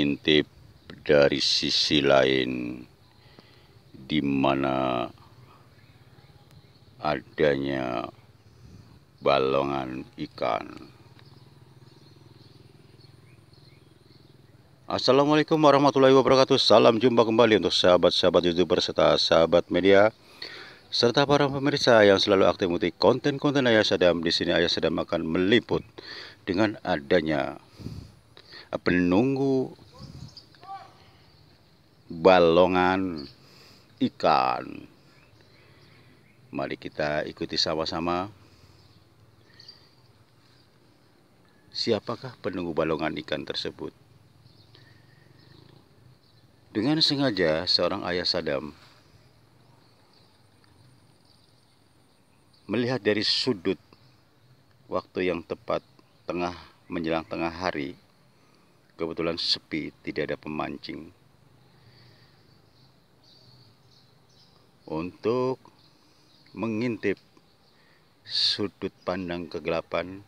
mengintip dari sisi lain di mana adanya balongan ikan. Assalamualaikum warahmatullahi wabarakatuh. Salam jumpa kembali untuk sahabat-sahabat YouTuber serta sahabat media serta para pemirsa yang selalu aktif mengikuti konten-konten Ayah Sadam. Di sini Ayah Sadam akan meliput dengan adanya penunggu balongan ikan. Mari kita ikuti sama-sama. Siapakah penunggu balongan ikan tersebut? Dengan sengaja seorang Ayah Sadam melihat dari sudut waktu yang tepat menjelang tengah hari. Kebetulan sepi, tidak ada pemancing. Untuk mengintip sudut pandang kegelapan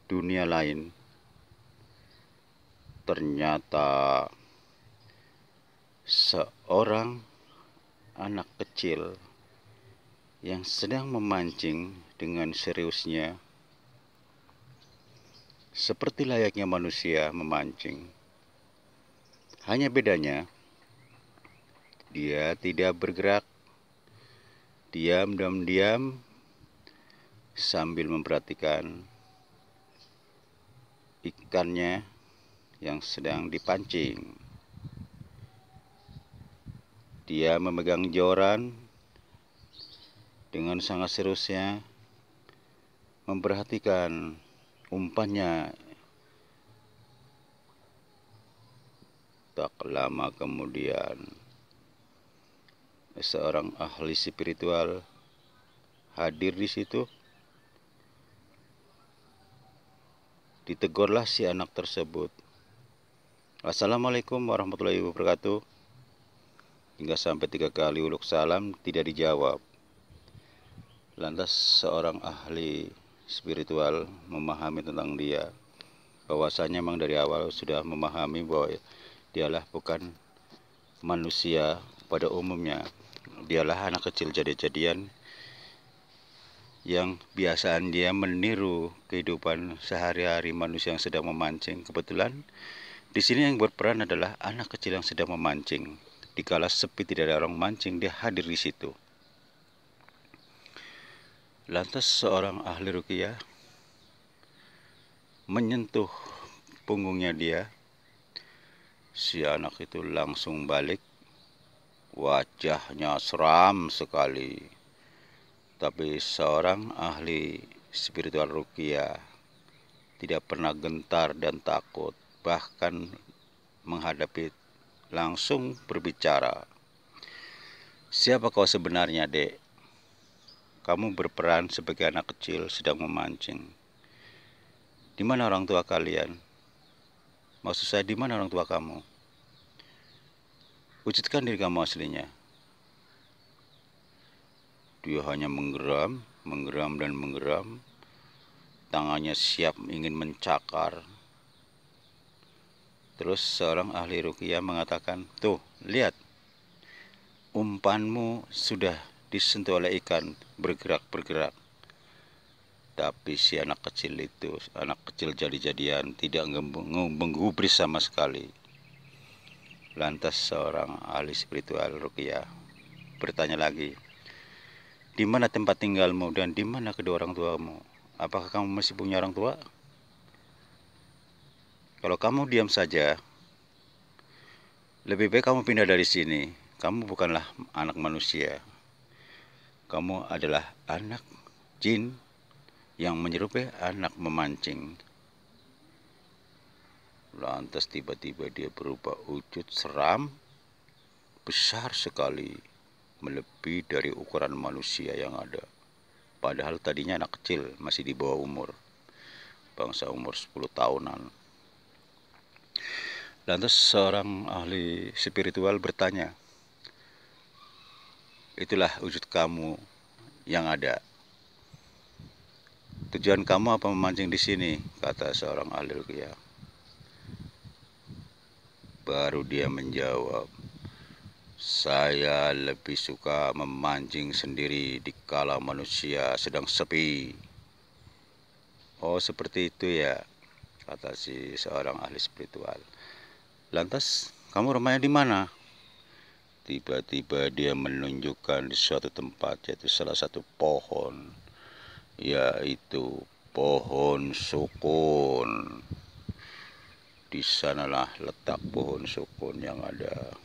dunia lain, ternyata seorang anak kecil yang sedang memancing dengan seriusnya, seperti layaknya manusia memancing. Hanya bedanya, dia tidak bergerak, diam sambil memperhatikan ikannya yang sedang dipancing. Dia memegang joran dengan sangat seriusnya, memperhatikan umpannya. Tak lama kemudian, seorang ahli spiritual hadir di situ. Ditegurlah si anak tersebut. Assalamualaikum warahmatullahi wabarakatuh. Hingga sampai 3 kali uluk salam tidak dijawab. Lantas seorang ahli spiritual memahami tentang dia, bahwasanya memang dari awal sudah memahami bahwa dialah bukan manusia pada umumnya. Dialah anak kecil jadi-jadian yang biasaan dia meniru kehidupan sehari-hari manusia yang sedang memancing. Kebetulan di sini yang berperan adalah anak kecil yang sedang memancing. Dikala sepi tidak ada orang mancing, dia hadir di situ. Lantas seorang ahli ruqyah menyentuh punggungnya dia. Si anak itu langsung balik. Wajahnya seram sekali. Tapi seorang ahli spiritual ruqyah tidak pernah gentar dan takut, bahkan menghadapi langsung berbicara. Siapa kau sebenarnya, Dek? Kamu berperan sebagai anak kecil sedang memancing. Di mana orang tua kalian? Maksud saya, di mana orang tua kamu? Wujudkan diri kamu aslinya. Dia hanya menggeram dan menggeram. Tangannya siap ingin mencakar. Terus seorang ahli ruqyah mengatakan, tuh, lihat, umpanmu sudah disentuh oleh ikan, bergerak. Tapi si anak kecil itu, anak kecil jadi-jadian, tidak menggubris sama sekali. Lantas seorang ahli spiritual ruqyah bertanya lagi, di mana tempat tinggalmu dan di mana kedua orang tuamu? Apakah kamu masih punya orang tua? Kalau kamu diam saja, lebih baik kamu pindah dari sini. Kamu bukanlah anak manusia. Kamu adalah anak jin yang menyerupai anak memancing. Lantas tiba-tiba dia berubah wujud seram, besar sekali, melebihi dari ukuran manusia yang ada. Padahal tadinya anak kecil, masih di bawah umur, bangsa umur 10 tahunan. Lantas seorang ahli spiritual bertanya, itulah wujud kamu yang ada. Tujuan kamu apa memancing di sini? Kata seorang ahli ruqyah. Baru dia menjawab, saya lebih suka memancing sendiri di kala manusia sedang sepi. Oh, seperti itu ya, kata si seorang ahli spiritual. Lantas, kamu rumahnya di mana? Tiba-tiba dia menunjukkan di suatu tempat, yaitu salah satu pohon, yaitu pohon sukun. Di sanalah letak pohon sukun yang ada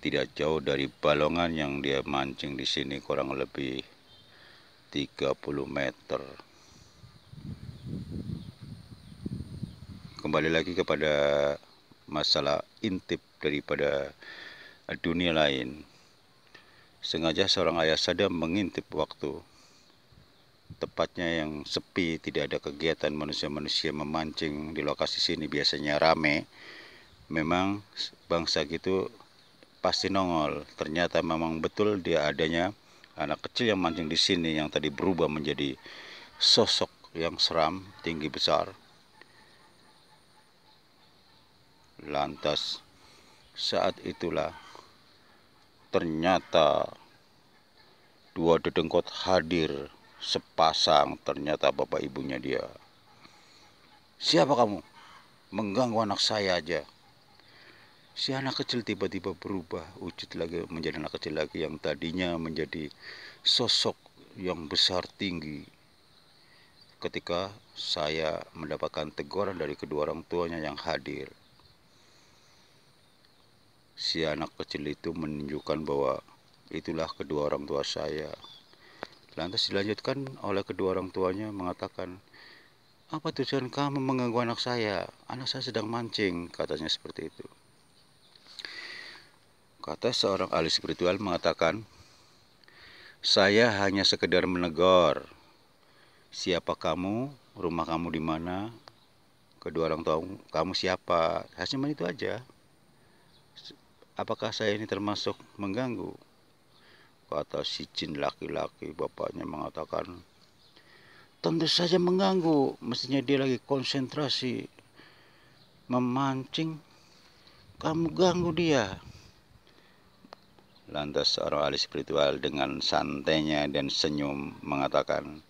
tidak jauh dari balongan yang dia mancing di sini, kurang lebih 30 meter. Kembali lagi kepada masalah intip daripada dunia lain. Sengaja seorang ayah sadam mengintip waktu, tepatnya yang sepi, tidak ada kegiatan manusia-manusia memancing di lokasi sini, biasanya rame. Memang bangsa gitu pasti nongol. Ternyata memang betul dia adanya anak kecil yang mancing di sini yang tadi berubah menjadi sosok yang seram, tinggi besar. Lantas saat itulah ternyata dua dedengkot hadir sepasang, ternyata bapak ibunya dia. Siapa kamu? Mengganggu anak saya aja. Si anak kecil tiba-tiba berubah wujud lagi menjadi anak kecil lagi yang tadinya menjadi sosok yang besar tinggi. Ketika saya mendapatkan teguran dari kedua orang tuanya yang hadir, si anak kecil itu menunjukkan bahwa itulah kedua orang tua saya. Lantas dilanjutkan oleh kedua orang tuanya mengatakan, apa tujuan kamu mengganggu anak saya? Anak saya sedang mancing, katanya seperti itu. Kata seorang ahli spiritual mengatakan, saya hanya sekedar menegur. Siapa kamu? Rumah kamu di mana? Kedua orang tua kamu siapa? Cuma itu aja. Apakah saya ini termasuk mengganggu? Kata si jin laki-laki, bapaknya mengatakan, tentu saja mengganggu. Mestinya dia lagi konsentrasi memancing, kamu ganggu dia. Lantas seorang ahli spiritual dengan santainya dan senyum mengatakan,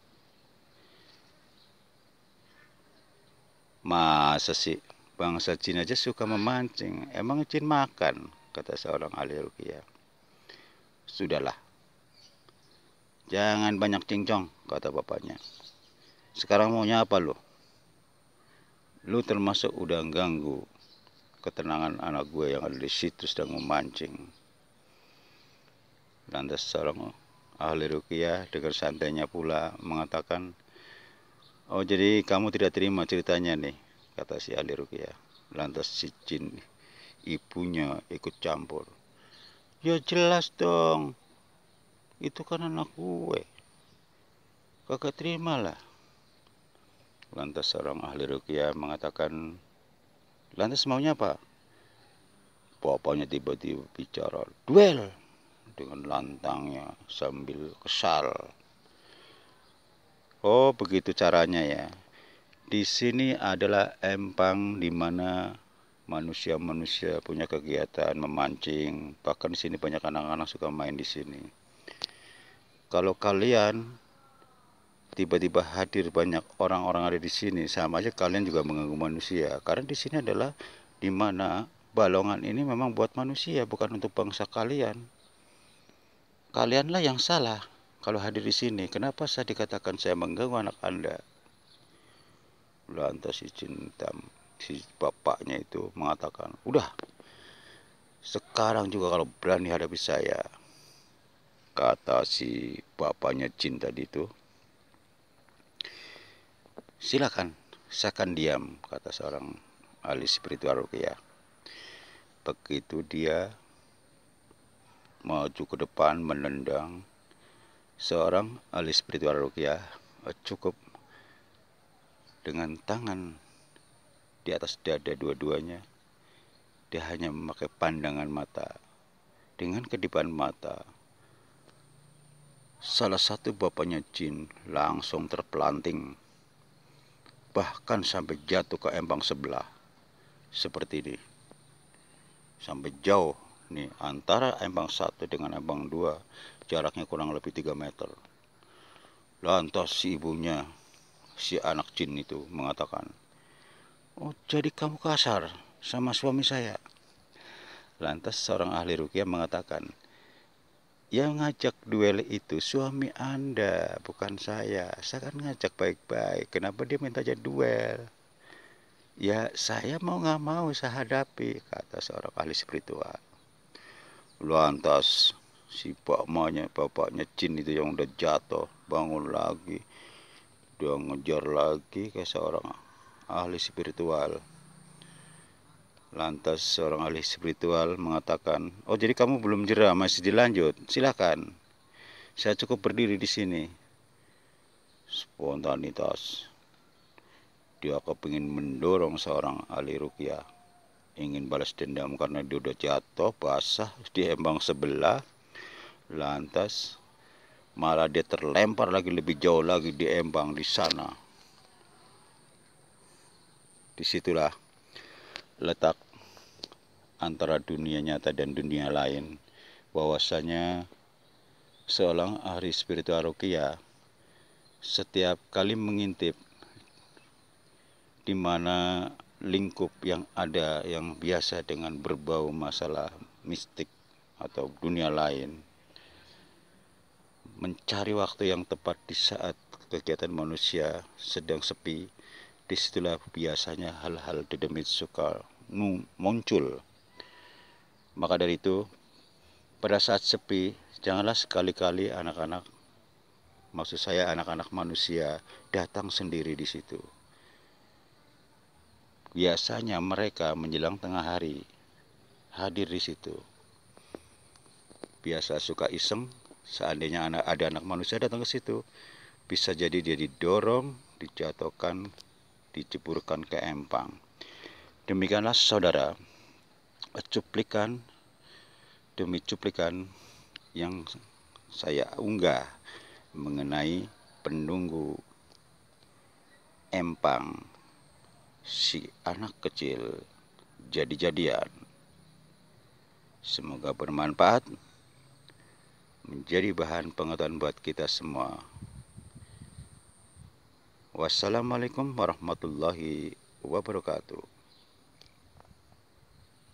masa sih bangsa jin aja suka memancing, emang jin makan? Kata seorang ahli ruqyah. Sudahlah, jangan banyak cincong, kata bapaknya. Sekarang maunya apa lu? Lu termasuk udah ganggu ketenangan anak gue yang ada di situ sedang memancing. Lantas seorang ahli ruqyah dengan santainya pula mengatakan, oh jadi kamu tidak terima ceritanya nih, kata si ahli ruqyah. Lantas si jin ibunya ikut campur. Ya jelas dong, itu kan anak gue, kagak terima lah. Lantas seorang ahli ruqyah mengatakan, lantas maunya apa? Bapaknya tiba-tiba bicara, duel, dengan lantangnya sambil kesal. Oh begitu caranya ya. Di sini adalah empang di mana manusia-manusia punya kegiatan memancing. Bahkan di sini banyak anak-anak suka main di sini. Kalau kalian tiba-tiba hadir banyak orang-orang ada di sini, sama aja kalian juga mengganggu manusia. Karena di sini adalah di mana balongan ini memang buat manusia, bukan untuk bangsa kalian. Kalianlah yang salah kalau hadir di sini. Kenapa saya dikatakan saya mengganggu anak Anda? Lantas si bapaknya itu mengatakan, udah, sekarang juga kalau berani hadapi saya, kata si bapaknya jin tadi itu, silakan, saya akan diam, kata seorang ahli spiritual ruqyah. Begitu dia maju ke depan menendang, seorang ahli spiritual ruqyah cukup dengan tangan di atas dada dua-duanya. Dia hanya memakai pandangan mata. Dengan kedipan mata, salah satu bapaknya jin langsung terpelanting, bahkan sampai jatuh ke empang sebelah. Seperti ini. sampai jauh nih, antara Empang 1 dengan Empang 2 jaraknya kurang lebih 3 meter. Lantas si ibunya, si anak jin itu mengatakan, "Oh, jadi kamu kasar sama suami saya?" Lantas seorang ahli ruqyah mengatakan, "Yang ngajak duel itu suami Anda, bukan saya. Saya kan ngajak baik-baik. Kenapa dia minta jadi duel?" "Ya, saya mau nggak mau saya hadapi," kata seorang ahli spiritual. Lantas si bapaknya jin itu yang udah jatuh bangun lagi, dia ngejar lagi ke seorang ahli spiritual. Lantas seorang ahli spiritual mengatakan, "Oh, jadi kamu belum jerah, masih dilanjut? Silakan. Saya cukup berdiri di sini." Spontanitas. Dia kepingin mendorong seorang ahli ruqyah, ingin balas dendam karena dia udah jatuh basah di Empang sebelah. Lantas malah dia terlempar lagi lebih jauh lagi di Empang di sana. Disitulah letak antara dunia nyata dan dunia lain, bahwasanya seorang ahli spiritual ruqyah setiap kali mengintip di mana lingkup yang ada yang biasa dengan berbau masalah mistik atau dunia lain, mencari waktu yang tepat di saat kegiatan manusia sedang sepi, disitulah biasanya hal-hal dedemit suka muncul. Maka dari itu, pada saat sepi, janganlah sekali-kali anak-anak, maksud saya anak-anak manusia, datang sendiri di situ. Biasanya mereka menjelang tengah hari hadir di situ. Biasa suka iseng, seandainya ada anak manusia datang ke situ, bisa jadi dia didorong, dijatuhkan, diceburkan ke empang. Demikianlah saudara, cuplikan demi cuplikan yang saya unggah mengenai penunggu empang si anak kecil jadi-jadian. Semoga bermanfaat, menjadi bahan pengetahuan buat kita semua. Wassalamualaikum warahmatullahi wabarakatuh.